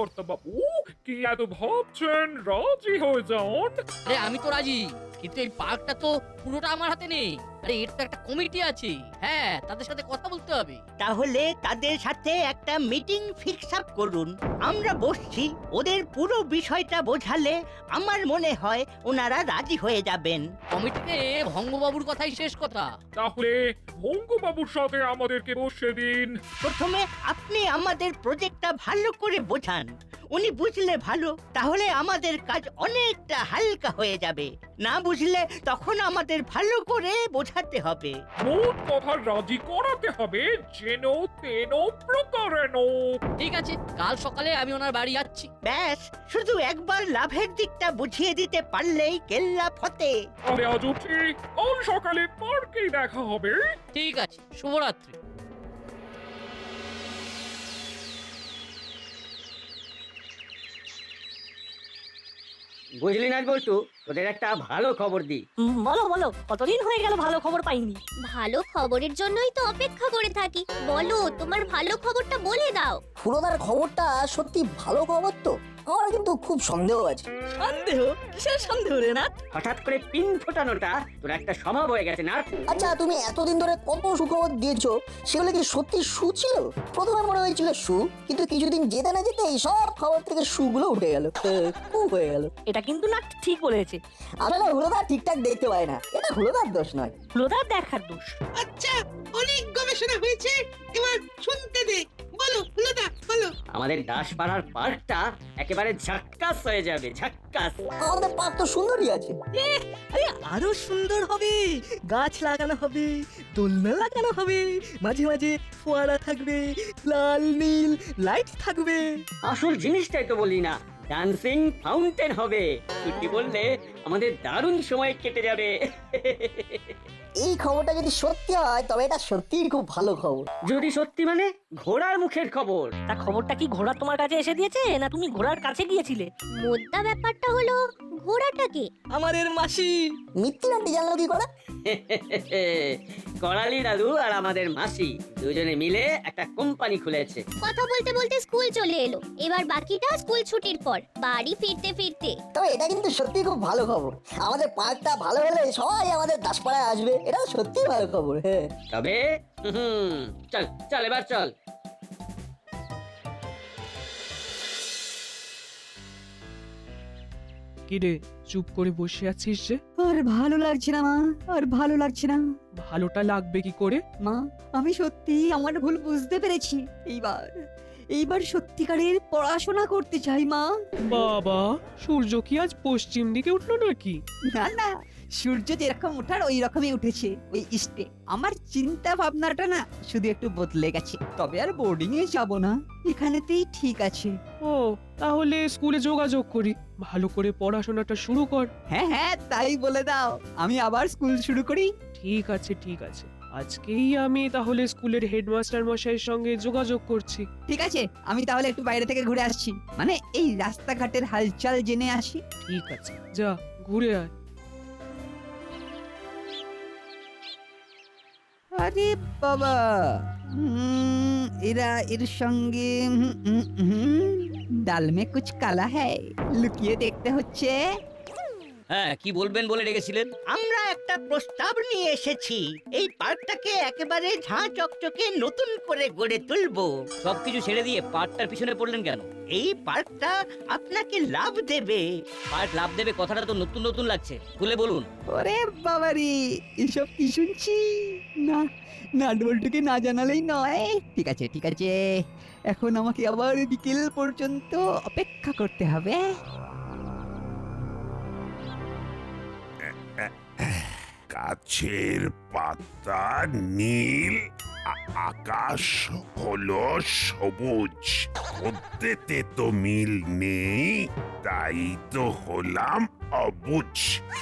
কর্তাবাবু, কি এত ভাবছেন? রাজি হয়ে যান। আরে আমি তো রাজি, কিন্তু এই পার্কটা তো পুরোটা আমার হাতে নেই। আরে এর তো একটা কমিটি আছে, হ্যাঁ তাদের সাথে কথা বলতে হবে। তাহলে তাদের সাথে একটা মিটিং ফিক্স আপ করুন। আমরা বসছি, ওদের পুরো বিষয়টা বোঝালে আমার মনে হয় ওনারা রাজি হয়ে যাবেন। কমিটিতে ভঙ্গবাবুর কথাই শেষ কথা। তাহলে ভঙ্গবাবুর সাথে আমাদেরকে বসে দিন। প্রথমে আপনি আমাদের প্রজেক্টটা ভালো করে বোঝান। উনি বুঝলে ভালো, তাহলে আমাদের কাজ অনেকটা হালকা হয়ে যাবে। না বুঝলে তখন আমাদের ভালো করে বোঝাতে হবে। মোট কথা রাজি করাতে হবে, যেন তেন প্রকারেণ। ঠিক আছে, কাল সকালে আমি ওনার বাড়ি যাচ্ছি। ব্যাস, শুধু একবার লাভের দিকটা বুঝিয়ে দিতে পারলেই কেল্লা ফতে। আরে আজ উঠি, কাল সকালে পার্কেই দেখা হবে। ঠিক আছে, শুভরাত্রি। বুঝলি না বলটু, তোদের একটা ভালো খবর দি। বলো বলো, কতদিন হয়ে গেল ভালো খবর পাইনি। ভালো খবরের জন্যই তো অপেক্ষা করে থাকি। বলো, তোমার ভালো খবরটা বলে দাও। ফুরোদার খবরটা সত্যি ভালো খবর তো? আমার কিন্তু খুব সন্দেহ আছে। সন্দেহ? কিসের সন্দেহ রে না? হঠাৎ করে পিন ফোটানোটা তোর একটা স্বভাব হয়ে গেছে না? আচ্ছা, তুমি এতদিন ধরে কত সুখবর দিয়েছো, সেগুলো কি সত্যি সু ছিল? প্রথমে মনে হয়েছিল সু, কিন্তু কিছুদিন যেতে না যেতেই সব খবর থেকে সুগুলো উঠে গেল, কু হয়ে গেল। এটা কিন্তু না ঠিক বলেছে। আসলে হুলোদা ঠিকঠাক দেখতে পায় না, এটা হুলোদার দোষ নয়। লোদার দেখার দোষ। আচ্ছা, অনেক গবেষণা হয়েছে, এবার শুনতে দে। বলো ফুলদা, বলো। আমাদের দাসপাড়ার পার্কটা একেবারে ঝাক্কাস হয়ে যাবে, ঝাক্কাস। আমাদের পার্ক তো সুন্দরই আছে। আরে আরো সুন্দর হবে। গাছ লাগানো হবে, দোলনা লাগানো হবে, মাঝে মাঝে ফোয়ারা থাকবে, লাল নীল লাইট থাকবে। আসল জিনিসটাই তো বলি না, ডান্সিং ফাউন্টেন হবে। ছুটি বললে আমাদের দারুণ সময় কেটে যাবে। এই খবরটা যদি সত্যি হয় তবে এটা সত্যিই খুব ভালো খবর। যদি সত্যি মানে ঘোড়ার মুখের খবর। তা খবরটা কি ঘোড়া তোমার কাছে এসে দিয়েছে, না তুমি ঘোড়ার কাছে গিয়েছিলে? মোদ্দা ব্যাপারটা হলো, ঘোড়াটাকে আমাদের মাসি। মিত্তি আন্টি জানলো কি করে? করালি দাদু আর আমাদের মাসি দুজনে মিলে একটা কোম্পানি খুলেছে। কথা বলতে বলতে স্কুল চলে এলো। এবার বাকিটা স্কুল ছুটির পর বাড়ি ফিরতে ফিরতে। তবে এটা কিন্তু সত্যি খুব ভালো খবর। আমাদের পার্কটা ভালো হলে সবাই আমাদের দাসপাড়ায় আসবে, এটা সত্যি ভালো খবর। হ্যাঁ, তবে চল চল এবার চল। কিরে, চুপ করে বসে আছিস যে? আর ভালো লাগছে না মা, আর ভালো লাগছে না। ভালোটা লাগবে কি করে? মা, আমি সত্যি আমার ভুল বুঝতে পেরেছি। এইবার এইবার সত্যিকারের পড়াশোনা করতে চাই মা। বাবা, সূর্য কি আজ পশ্চিম দিকে উঠলো নাকি? না না, সূর্য যেরকম ওঠার ওই রকমই উঠেছে, ওই ইস্টে। আমার চিন্তা ভাবনাটা না শুধু একটু বদলে গেছে। তবে আর বোর্ডিং এ যাব না, এখানেতেই ঠিক আছে। ও, তাহলে স্কুলে যোগাযোগ করি। ভালো করে পড়াশোনাটা শুরু কর। হ্যাঁ হ্যাঁ, তাই বলে দাও, আমি আবার স্কুল শুরু করি। ঠিক আছে ঠিক আছে, আজকেই আমি তাহলে স্কুলের হেডমাস্টার মশাইয়ের সঙ্গে যোগাযোগ করছি। ঠিক আছে, আমি তাহলে একটু বাইরে থেকে ঘুরে আসছি, মানে এই রাস্তাঘাটের হালচাল জেনে আসি। ঠিক আছে, যা ঘুরে আয়। আরে বাবা, এরা এর সঙ্গে ডাল মে কুছ কালা হ্যায়, লুকিয়ে দেখতে হচ্ছে। হ্যাঁ, কি বলবেন বলে রেখেছিলেন? আমরা একটা প্রস্তাব নিয়ে এসেছি। এই পার্কটাকে একেবারে ঝাঁ চকচকে নতুন করে গড়ে তুলবো। সবকিছু ছেড়ে দিয়ে পার্কটার পিছনে পড়লেন কেন? এই পার্কটা আপনাকে লাভ দেবে। পার্ক লাভ দেবে কথাটা তো নতুন নতুন লাগছে, খুলে বলুন। ওরে বাবারি, এসব কি শুনছি? না, নাটবল্টুকে না জানালেই নয়। ঠিক আছে ঠিক আছে, এখন আমাকে আবার বিকেল পর্যন্ত অপেক্ষা করতে হবে। গাছের পাতা নীল, আকাশ হলো সবুজ। ওতেতে তো মিল নেই, তাই তো হলাম অবুঝ।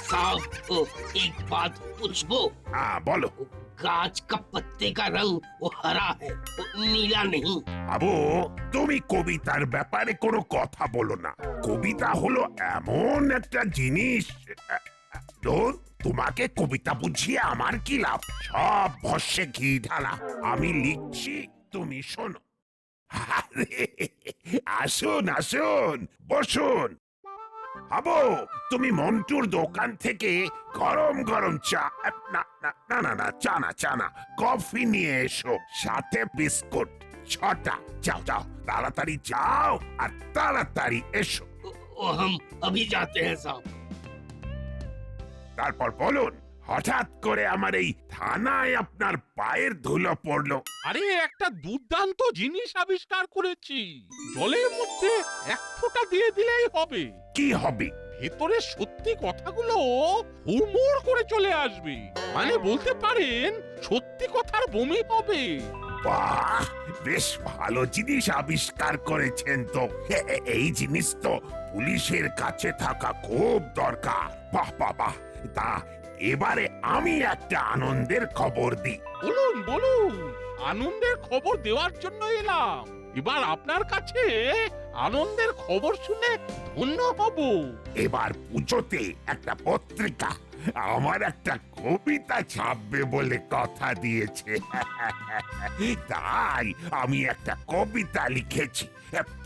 साहब तो एक बात पूछबो? বলো। गाछ का पत्ते का रंग वो हरा है, वो नीला नहीं। আবু, তুমি কবিতার ব্যাপারে কোনো কথা বলো না। কবিতা হলো এমন একটা জিনিস। ধুর, তোমাকে কবিতা বুঝিয়ে আমার কি লাভ? সব ভস্যে ঘি ঢালা। আমি লিখছি, তুমি শোনো। আরে, আসুন আসুন বসুন। হাবো, তুমি মন্টুর দোকান থেকে গরম গরম চা না না না না না চা না চা না কফি নিয়ে এসো, সাথে বিস্কুট 6টা। যাও যাও, তাড়াতাড়ি যাও আর তাড়াতাড়ি এসো। हम अभी जाते हैं साहब। তারপর বলুন, হঠাৎ করে আমার এই থানায় আপনার পায়ের ধুলো পড়লো। আরে একটা দুর্দান্ত জিনিস আবিষ্কার করেছি, জলের মধ্যে 1 ফোঁটা দিয়ে দিলেই হবে। কি হবে? ভেতরে সত্যি কথাগুলো হুড়মুড় করে চলে আসবে, মানে বলতে পারেন সত্যি কথার বমি হবে। বাহ, বেশ ভালো জিনিস আবিষ্কার করেছেন তো। এই জিনিস তো পুলিশের কাছে থাকা খুব দরকার। বাহ বাহ বাহ। তা এবারে আমি একটা আনন্দের খবর দিই। বলুন বলুন, আনন্দের খবর দেওয়ার জন্য এলাম। এবার আপনার কাছে আনন্দের খবর শুনে ধন্য হব। এবার পুজোতে একটা পত্রিকা আমার একটা কবিতা ছাপবে বলে কথা দিয়েছে। তাই আমি একটা কবিতা লিখেছি।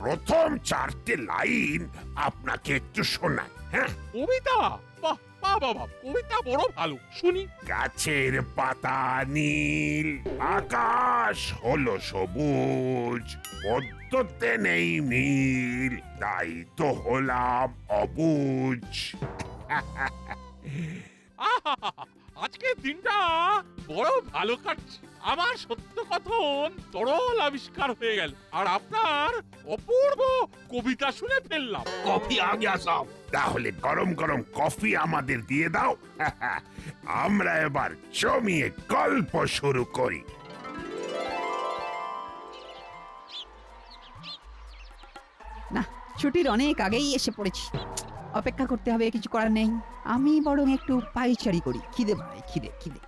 প্রথম 4টে লাইন আপনাকে একটু শোনাই। হ্যাঁ, কবিতা? বাহ বাহ বাহ বাহ, কবিতা বড় ভালো, শুনি। গাছের পাতা নীল, আকাশ হলো সবুজ, পদ্মতে নেই মিল, তাই তো হলাম অবুঝ। আহা, আজকের দিনটা বড় ভালো কাটছে। আমার সত্য কথন তরল আবিষ্কার হয়ে গেল, আর আপনার অপূর্ব কবিতা শুনে ফেললাম। কফি আ গয়া সাহব। তাহলে গরম গরম কফি আমাদের দিয়ে দাও। আমরা এবার জমিয়ে গল্প শুরু করি। না, ছুটির অনেক আগেই এসে পড়েছি। অপেক্ষা করতে হবে, কিছু করার নেই। আমি বরং একটু পাইচারি করি, খিদে পায়, খিদে খিদে।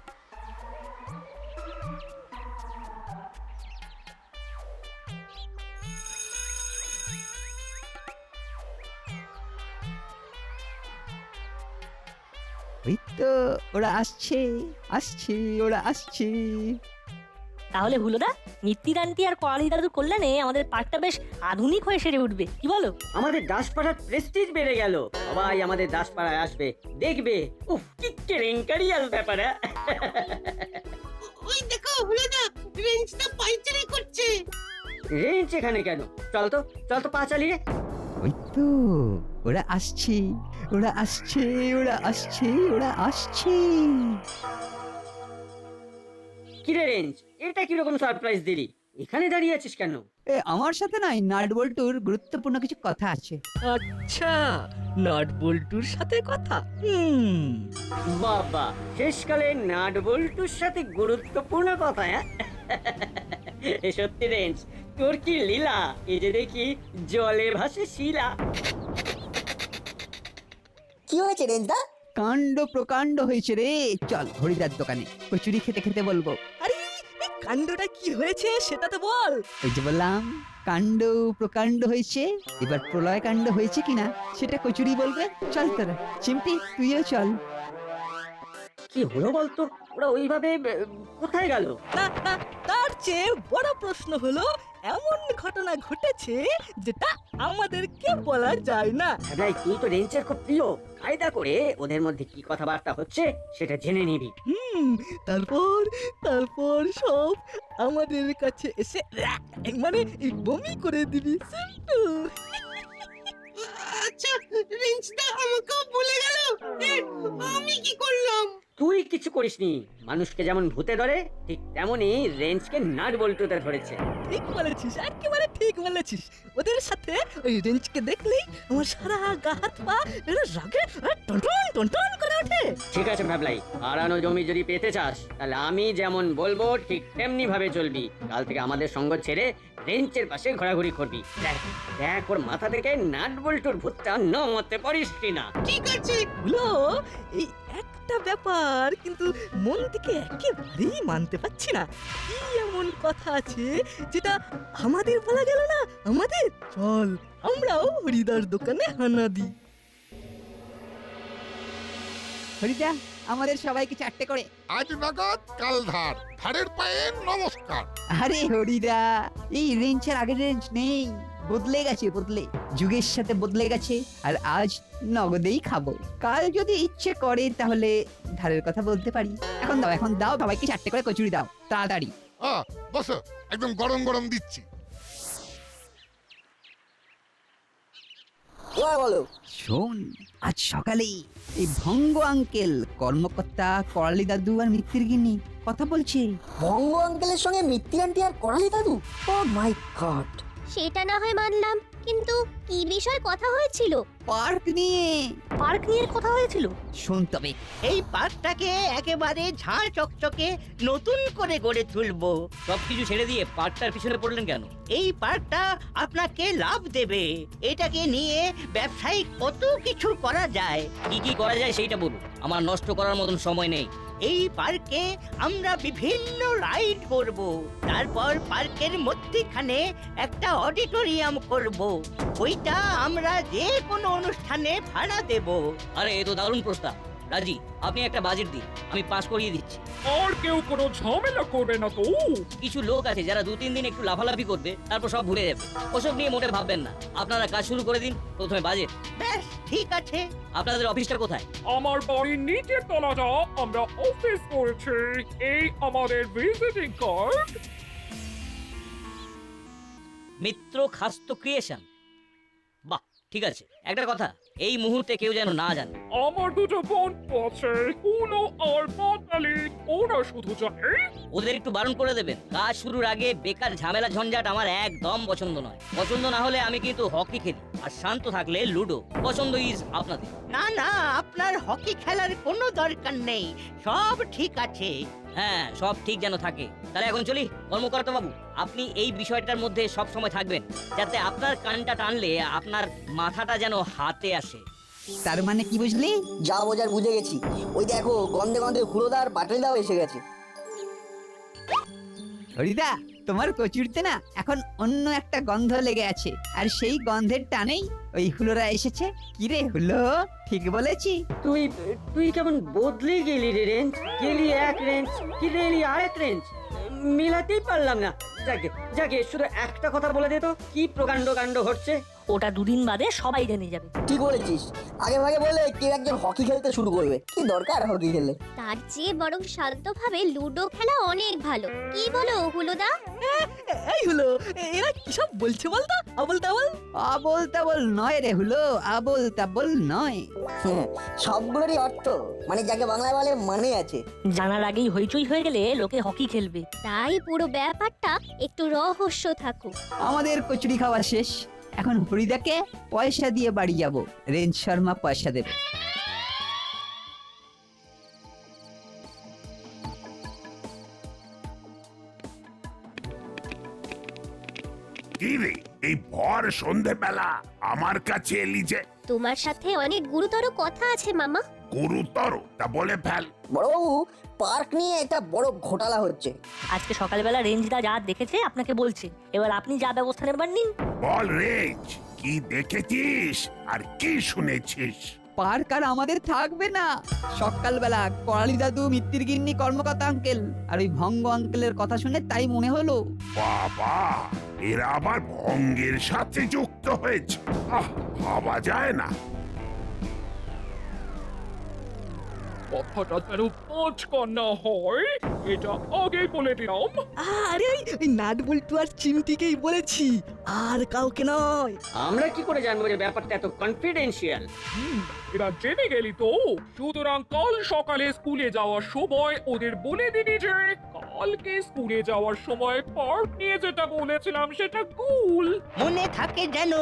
ওই তো ওরা আসছে, আসছে, ওরা আসছে। তাহলে হুলোদা, নিত্যিদান্তি আর করালি দাদুর কল্যাণে আমাদের পার্কটা বেশ আধুনিক হয়ে সেরে উঠবে, কি বলো? আমাদের দাসপাড়ার প্রেস্টিজ বেড়ে গেল। সবাই আমাদের দাসপাড়ায় আসবে, দেখবে। উফ, কি কেলেঙ্কারিয়াল ব্যাপার। ওই দেখো হলোদা, রেঞ্জটা পাইচারি করছে। রেঞ্জ এখানে কেন? চল তো পা চালিয়ে। ওই তো ওরা আসছে, ওরা আসছে, ওরা আসছে, ওরা আসছে। কিরে রেঞ্জ, এটা কিরকম সারপ্রাইজ দিলি? এখানে দাঁড়িয়ে আছিস কেন? আমার সাথে নাই নাটবল্টুর গুরুত্বপূর্ণ কিছু কথা আছে। আচ্ছা, নাট বল্টুর সাথে কথা। বাবা, শেষকালে নাট বল্টুর সাথে গুরুত্বপূর্ণ কথা। এ সত্যি রেঞ্জ, তোর কি লীলা! এই যে দেখি জলে ভাসে শিলা। কি হয়েছে রেঞ্জদা? কাণ্ড প্রকাণ্ড হয়েছে রে। চল হরিদার দোকানে কচুরি খেতে খেতে বলবো। আরে এই কাণ্ডটা কি হয়েছে সেটা তো বল। ওই যে বললাম, কাণ্ড প্রকাণ্ড হয়েছে। এবার প্রলয় কাণ্ড হয়েছে কিনা সেটা কচুরি বলবে। চল তোরা, চিমটি তুইও চল। কি হলো বলতো? ওরা ওইভাবে কোথায় গেল? না না, তার চেয়ে বড় প্রশ্ন হলো এমন ঘটনা ঘটেছে যেটা আমাদেরকে বলা যায় না। ভাই, তুই তো রেঞ্জের খুব প্রিয়। কায়দা করে ওদের মধ্যে কি কথাবার্তা হচ্ছে সেটা জেনে নিবি। তারপর তারপর সব আমাদের কাছে এসে মানে এই বমি করে দিবি। সিম্পল। আচ্ছা, রেঞ্জটা আমাকেও বলে গেল। আমি কি করলাম? তুই কিছু করিসনি। মানুষকে যেমন ভূতে ধরে, ঠিক তেমনি রেঞ্জকে নাট বল্টুতে ধরেছে। ঠিক বলেছিস, একেবারে ঠিক বলেছিস। ওদের সাথে ওই রেঞ্জকে দেখলেই আমার সারা গা হাত পা রাগে টনটন টনটন করে ওঠে। ঠিক আছে ভাবলাই, হারানো জমি যদি পেতে চাস, তাহলে আমি যেমন বলবো ঠিক তেমনি ভাবে চলবি। কাল থেকে আমাদের সঙ্গ ছেড়ে রেঞ্চের পাশে ঘোরাঘুরি করবি। দেখ দেখ ওর মাথা থেকে নাট বল্টুর ভূতটা নামাতে পারিস কিনা। ঠিক আছে। হলো এই একটা ব্যাপার, কিন্তু মন থেকে একেবারেই মানতে পারছি না। কি এমন কথা আছে যেটা আমাদের বলা গেল না? আমাদের চল আমরাও হরিদার দোকানে হানা দিই। হরিদা আমাদের সবাইকে চারটে করে। আজ নগদ কাল ধার, ধারের পায়ে নমস্কার। আরে হরিদা, এই রেঞ্জের আগের রেঞ্জ নেই, বদলে গেছে, বদলে যুগের সাথে বদলে গেছে। আর আজ নগদেই খাবো, কাল যদি ইচ্ছে করে তাহলে ধারের কথা বলতে পারি। এখন দাও, এখন দাও, সবাইকে চারটে করে কচুরি দাও তাড়াতাড়ি। বসো, একদম গরম গরম দিচ্ছি। এবার বলো। শোন, আজ সকালেই এই ভঙ্গ আঙ্কেল, কর্মকর্তা, করালি দাদু আর মিত্তির গিন্নি কথা বলছে। ভঙ্গ আঙ্কেলের সঙ্গে মিত্তির আন্টি আর করালি দাদু? ও মাই গড! সেটা না হয় মানলাম, কিন্তু কি বিষয় কথা হয়েছিল? পার্ক নিয়ে। পার্ক নিয়ে কথা হয়েছিল? শোন তবে, এই পার্কটাকে একেবারে ঝাঁ চকচকে নতুন করে গড়ে তুলবো। সবকিছু ছেড়ে দিয়ে পার্কটার পিছনে পড়লেন কেন? এই পার্কটা আপনাকে লাভ দেবে। এটাকে নিয়ে ব্যবসায়িক কত কিছু করা যায়। কি কি করা যায় সেইটা বলুন, আমার নষ্ট করার মতন সময় নেই। এই পার্কে আমরা বিভিন্ন রাইড করব, তারপর পার্কের মধ্যখানে একটা অডিটোরিয়াম করব। ওইটা আমরা যে কোনো অনুষ্ঠানে ভাড়া দেব। আরে এ তো দারুণ প্রস্তাব। রাজি, আপনি একটা বাজেট দিন, আমি পাস করিয়ে দিচ্ছি। আর কেউ কোনো ঝামেলা করবে না তো? কিছু লোক আছে যারা 2-3 দিন একটু লাফালাফি করবে, তারপর সব ভুলে যাবে। ওসব নিয়ে মোটে ভাববেন না, আপনারা কাজ শুরু করে দিন। প্রথমে বাজেট। ব্যাস ঠিক আছে। আপনাদের অফিসটা কোথায়? আমার বাড়ির নিচের তলাটা আমরা অফিস করেছি। এই আমাদের ভিজিটিং কার্ড। মিত্র খাস্ত ক্রিয়েশন। বাহ, ঠিক আছে। একটা কথা, এই মুহূর্তে কেউ যেন না জানে। আমার দুটো বোন আছে, হুলো আর পাতালি। ওরা শুধু জানে। ওদের একটু বারণ করে দেবেন। কাজ শুরুর আগে বেকার ঝামেলা ঝঞ্ঝাট আমার একদম পছন্দ নয়। পছন্দ না হলে আমি কিন্তু হকি খেলি, আর শান্ত থাকলে লুডো। পছন্দ ইজ আপনাদের। না না, আপনার হকি খেলার কোনো দরকার নেই, সব ঠিক আছে। হ্যাঁ, সব ঠিক যেন থাকে। তাহলে এখন চলি। কর্মকর্তা বাবু, আপনি এই বিষয়টার মধ্যে সব সময় থাকবেন, যাতে আপনার কানটা টানলে আপনার মাথাটা যেন হাতে আসে। তার মানে কি বুঝলি? যা বোঝার বুঝে গেছি। ওই দেখো, গন্ধে গন্ধে হুড়োদার বাটালিদাও এসে গেছে। হরিদা, তোমার কচুরিতে না এখন অন্য একটা গন্ধ লেগে আছে, আর সেই গন্ধের টানেই ওই হুলোরা এসেছে। কি রে হুলো, ঠিক বলেছি? তুই কেমন বদলে গেলি রে রেঞ্জ। গেলি এক রেঞ্জ, ফিরে এলি আরেক রেঞ্জ, মিলাতেই পারলাম না। যাকে শুধু একটা কথা বলে দে তো, কি প্রকাণ্ড কাণ্ড ঘটছে? ওটা 2 দিন বাদে সবাই জেনে যাবে। ঠিক বলেছিস, আগে ভাগে বলে কেউ একজন হকি খেলতে শুরু করবে। কি দরকার হকি খেলে? তার চেয়ে বরং শান্তভাবে লুডো খেলা অনেক ভালো। কি বলো হুলোদা? এই হলো, এরা কি সব বলছে বলতো? আবল তাবল। আবল তাবল নয় রে হুলো, আবল তাবল নয়। সবগুলোরই অর্থ, মানে যাকে বাংলায় বলে মানে আছে। জানার আগেই হইচই হয়ে গেলে লোকে হকি খেলবে। তাই পুরো ব্যাপারটা একটু রহস্য থাকুক। আমাদের কচুরি খাওয়া শেষ, এখন হরিদাকে পয়সা দিয়ে বাড়ি যাব। রেঞ্জ শর্মা পয়সা দেবে। কি রে, এই ভর সন্ধেবেলা আমার কাছে এলি যে? তোমার সাথে অনেক গুরুতর কথা আছে মামা। গুরুতর? তা বলে ফেল। বড়বাবু, পার্ক নিয়ে একটা বড় ঘোটালা হচ্ছে। আজকে সকালবেলা রেঞ্জদা যা দেখেছে আপনাকে বলছে, এবার আপনি যা ব্যবস্থা নেবার নিন। বল রেঞ্জ, কি দেখেছিস আর কি শুনেছিস? পার্ক আর আমাদের থাকবে না। সকালবেলা করালি দাদু, মিত্তির গিন্নি, কর্মকর্তা আঙ্কেল আর ওই ভঙ্গ আঙ্কেলের কথা শুনে তাই মনে হলো। বাবা, এরা আবার ভঙ্গের সাথে যুক্ত হয়েছে। ভাবা যায় না। কথাটা যেন পাঁচকান না হয়, এটা আগেই বলে দিলাম। আরে ওই নাট বল্টু আর চিমটিকেই বলেছি, আর কাউকে নয়। আমরা কি করে জানবো যে ব্যাপারটা এত কনফিডেন্সিয়াল? এরা জেনে গেলি তো। সুতরাং কাল সকালে স্কুলে যাওয়ার সময় ওদের বলে দিবি যে কালকে স্কুলে যাওয়ার সময় পার্ক নিয়ে যেটা বলেছিলাম সেটা ভুল। মনে থাকে যেন।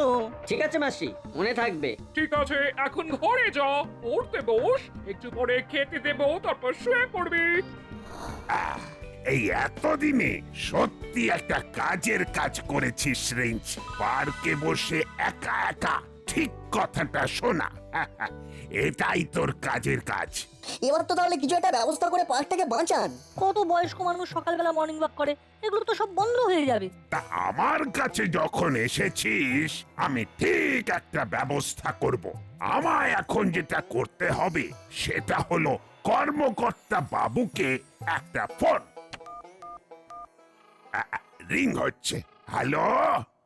ঠিক আছে মাসি, মনে থাকবে। ঠিক আছে, এখন ঘরে যা, পড়তে বস। একটু পরে খেতে দেবো, তারপর শুয়ে পড়বি। এই এতদিনে সত্যি একটা কাজের কাজ করেছিস রেঞ্জ। পার্কে বসে একা একা ঠিক কথাটা শোনা। এটাই তোর কাজের কাজ। এবার তো তাহলে কিছু একটা ব্যবস্থা করে পার্কটাকে বাঁচান। কত বয়স্ক মানুষ সকালবেলা মর্নিং ওয়াক করে, এগুলো তো সব বন্ধ হয়ে যাবে। তা আমার কাছে যখন এসেছিস, আমি ঠিক একটা ব্যবস্থা করব। আমায় এখন যেটা করতে হবে সেটা হলো কর্মকর্তা বাবুকে একটা ফোন। রিং হচ্ছে। হ্যালো,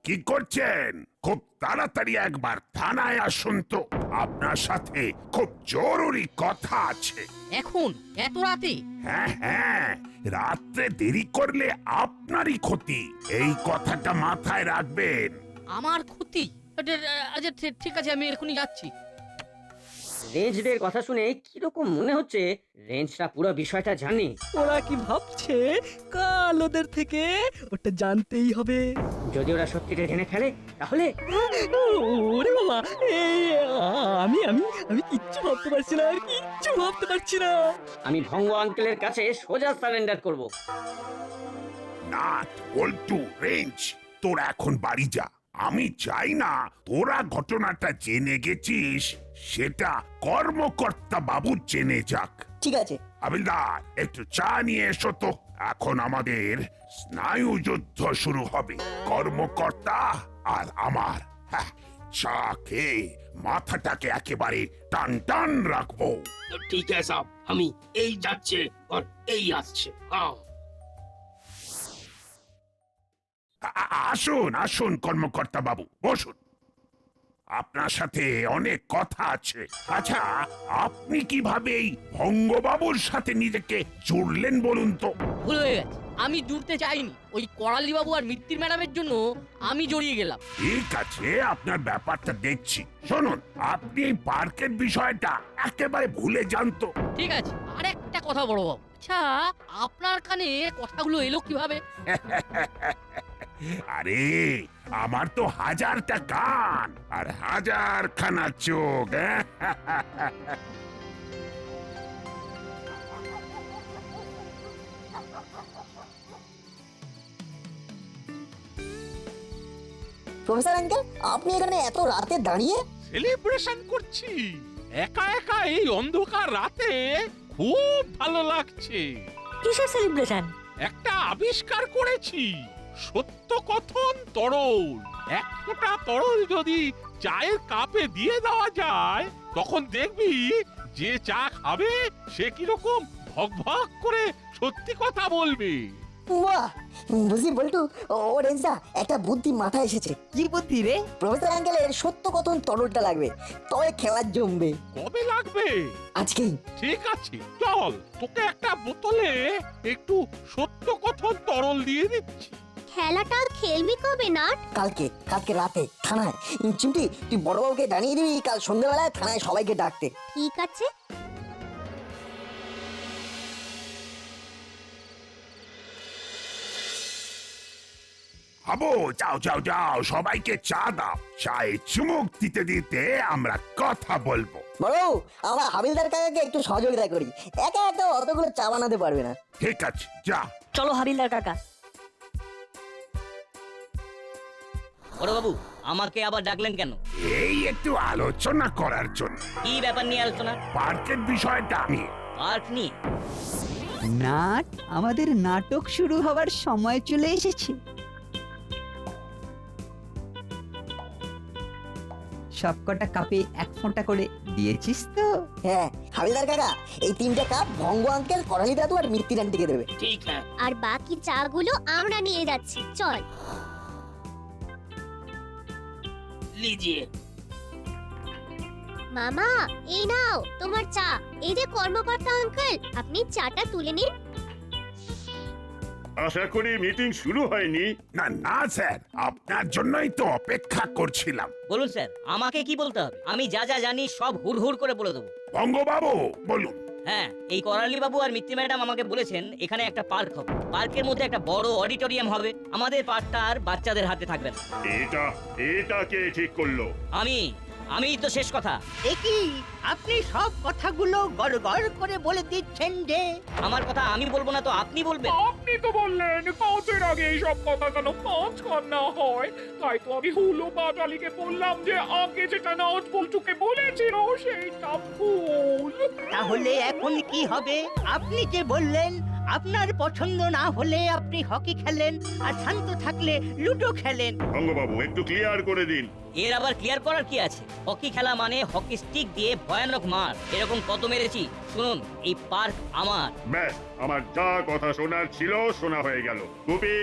কি করছেন? খুব তাড়াতাড়ি একবার থানায় আসুন তো, আপনার সাথে খুব জরুরি কথা আছে। এখন এত রাতে? হ্যাঁ হ্যাঁ, রাত্রে দেরি করলে আপনারই ক্ষতি, এই কথাটা মাথায় রাখবেন। আমার ক্ষতি? আচ্ছা ঠিক আছে, আমি এখনই যাচ্ছি। রেঞ্জদের কথা শুনে কিরকম মনে হচ্ছে রেঞ্জটা পুরো বিষয়টা জানে। ওরা কি ভাবছে কাল ওদের থেকে ওটা জানতেই হবে। যদি ওরা সত্যিটা জেনে ফেলে তাহলে ওরে বাবা, আমি আমি আমি কিচ্ছু ভাবতে পারছি না, আর কিচ্ছু ভাবতে পারছি না। আমি ভঙ্গ আঙ্কেলের কাছে সোজা সারেন্ডার করব। না বল্টু, রেঞ্জ, তোরা এখন বাড়ি যা। আমি চাই না তোরা ঘটনাটা জেনে গেছিস সেটা কর্মকর্তা বাবু জেনে যাক। ঠিক আছে। হাবিলদার, একটু চা নিয়ে এসো তো। এখন আমাদের স্নায়ু যুদ্ধ শুরু হবে, কর্মকর্তা আর আমার। হ্যাঁ, চা খেয়ে মাথাটাকে একেবারে টান টান রাখবো। ঠিক আছে সাব, আমি এই যাচ্ছে আর এই আসছে। আসুন আসুন কর্মকর্তা বাবু, বসুন। আপনার সাথে অনেক কথা আছে। আচ্ছা, আপনি কিভাবে এই ভঙ্গবাবুর সাথে নিজেকে জুড়লেন বলুন তো? ভুল হয়ে গেছে, আমি জুড়তে চাইনি। ওই করালি বাবু আর মিত্তির ম্যাডামের জন্য আমি জড়িয়ে গেলাম। ঠিক আছে, আপনার ব্যাপারটা দেখছি। শুনুন, আপনি এই পার্কের বিষয়টা একেবারে ভুলে যান তো। ঠিক আছে, আর একটা কথা বড় বাবু, আচ্ছা আপনার কানে কথাগুলো এলো কিভাবে? আরে, আমার তো 1000টা কান আর 1000খানা চোখ। প্রফেসর আঙ্কেল, আপনি এখানে এত রাতে দাঁড়িয়ে? সেলিব্রেশন করছি একা একা এই অন্ধকার রাতে, খুব ভালো লাগছে। কিসের সেলিব্রেশন? একটা আবিষ্কার করেছি, সত্য কথন তরল। এক ফোঁটা তরল যদি চায়ের কাপে দিয়ে দেওয়া যায়, তখন দেখবি যে চা খাবে সে কিরকম ভক ভক করে সত্যি কথা বলবে। বাহ, বুঝলি বল্টু, ও রেঞ্জা, একটা বুদ্ধি মাথায় এসেছে। কি বুদ্ধি রে? প্রফেসর আঙ্কেলের সত্য কথন তরলটা লাগবে, তবে খেলা জমবে। কবে লাগবে? আজকেই। ঠিক আছে, চল তোকে একটা বোতলে একটু সত্য কথন তরল দিয়ে দিচ্ছি। খেলাটা খেলবি কবে না? কালকে রাতে থানায়। চিমটি, তুই বড়বাবুকে জানিয়ে দিবি কাল সন্ধ্যাবেলায় থানায় সবাইকে ডাকতে। ঠিক আছে। হাবো, যাও যাও যাও, সবাইকে চা দাও। চায়ে চুমুক দিতে দিতে আমরা কথা বলবো। বড়, আমরা হাবিলদার কাকাকে একটু সহযোগিতা করি, একা একা অতগুলো চা বানাতে পারবে না। ঠিক আছে, যা। চলো হাবিলদার কাকা। বড় বাবু, আমাকে আবার ডাকলেন কেন? এই একটু আলোচনা করার জন্য। কি ব্যাপার নিয়ে আলোচনা? পার্কের বিষয়টা নিয়ে। পার্ক নিয়ে? নাট, আমাদের নাটক শুরু হবার সময় চলে এসেছে। সবকটা কাপে 1 ফোঁটা করে দিয়েছিস তো? হ্যাঁ হাবিলদার কাকা, এই 3টে কাপ ভঙ্গ আঙ্কেল, করালি দাদু আর মিত্তির আন্টিকে দেবে। ঠিক আছে। আর বাকি চাগুলো আমরা নিয়ে যাচ্ছি, চল। লিজিয়ে। মামা, এই নাও তোমার চা। এই যে কর্মকর্তা আঙ্কেল, আপনি চাটা তুলে নিন। আশা করি মিটিং শুরু হয়নি। না না স্যার, আপনার জন্যই তো অপেক্ষা করছিলাম। বলুন স্যার, আমাকে কি বলতে হবে? আমি যা যা জানি সব হুড় করে বলে দেবো। বঙ্গবাবু বলুন। হ্যাঁ, এই করালি বাবু আর মিত্তি ম্যাডাম আমাকে বলেছেন এখানে একটা পার্ক হবে। পার্কের মধ্যে একটা বড় অডিটোরিয়াম হবে। আমাদের পার্কটা আর বাচ্চাদের হাতে থাকবে না। এটা কে ঠিক করলো? আমি। আমিই তো শেষ কথা। একই আপনি সব কথাগুলো গড় করে বলে দিচ্ছেন যে আমার কথা আমি বলবো না তো আপনি বলবেন। আপনি তো বললেন কাজের আগে এইসব কথা যেন কাজ কর না হয়, তাই তো আমি হুলো বাটালিকে বললাম যে আগে যেটা নাট বল্টুকে বলেছিল সেইটা ভুল। তাহলে এখন কি হবে? আপনি যে বললেন আপনার পছন্দ না হলে আপনি হকি খেলেন আর শান্ত থাকলে লুডো খেলেন। অঙ্গবাবু একটু ক্লিয়ার করে দিন। এর আবার ক্লিয়ার করার কি আছে? হকি খেলা মানে হকি স্টিক দিয়ে ভয়ানক মার, এরকম কত মেরেছি। শুনুন, এই পার্ক আমার। ব্যাস, আমার যা কথা শোনার ছিল শোনা হয়ে গেল। গুপি,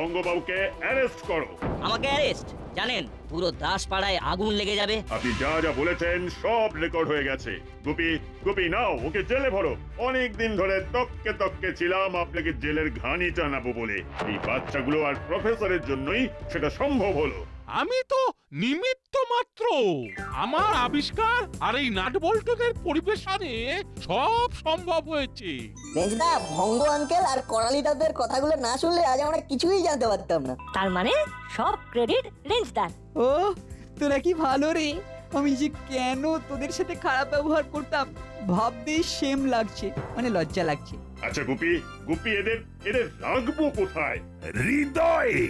অঙ্গবাবুকে অ্যারেস্ট করো। আমাকে অ্যারেস্ট? জানেন পুরো দাসপাড়ায় আগুন লেগে যাবে। আপনি যা যা বলেছেন সব রেকর্ড হয়ে গেছে। গুপি, গুপি নাও ওকে জেলে ভরো। অনেক দিন ধরে তককে তককে ছিলাম আপনাকে জেলের ঘানি টানাবো বলে। এই বাচ্চাগুলো আর প্রফেসরের জন্যই সেটা সম্ভব হলো। আমি তো নিমিত্ত মাত্র। আমার আবিষ্কার আর এই নাট বল্টুদের পরিবেশনে সব সম্ভব হয়েছে। রেঞ্জদা, ভঙ্গ আঙ্কেল আর করালি দাদের কথাগুলো না শুনলে আজ আমরা কিছুই জানতে পারতাম না। তার মানে সব ক্রেডিট রেঞ্জদার। ও তোরা কি ভালো রে, আমি যে কেন তোদের সাথে খারাপ ব্যবহার করতাম ভাবতেই সেম লাগছে, মানে লজ্জা লাগছে। আচ্ছা গুপি, গুপি এদের এদের রাখবো কোথায়? হৃদয়ে।